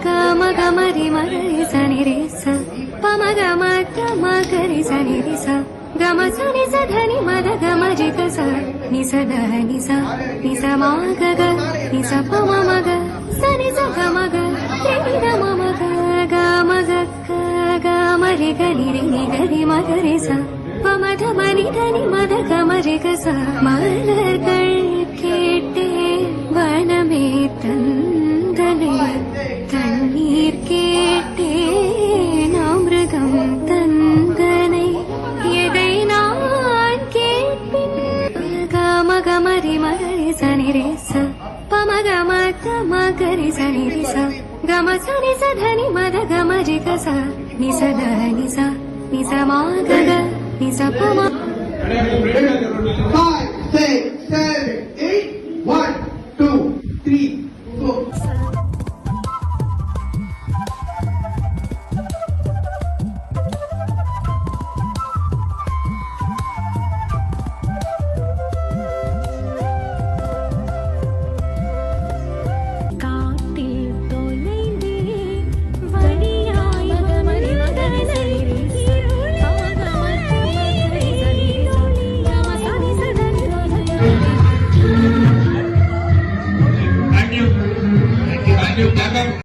గమ గమరి మగరి సని రే స పమ గమ గమ గరి సని రి స గమ సని స ధని మద గమ జిత స ని స ధ ని స మా గ గ ని స ప మ మ గ సని స గ మ గ రి గ మ మ గ గ మ గ గ గ మ రి గ ని రి ని గ రి మ గ రి స ப ம த ம நி த நி ம த க ம ரி க ச மலர்கள் கேட்டே வனமே தந்தனே தண்ணீர் கேட்டே அமிர்தம் தந்தனை எதை நான் கேட்பின் கம கமரி மகரி சனி ரே ச பம கம கம கரி சனி ரி ச கம சனி ச தனி மத கம ரி க ச நி ச த நி ச மா க க நி ச ப ம 5, 6, 7, 8, 1, 2, 3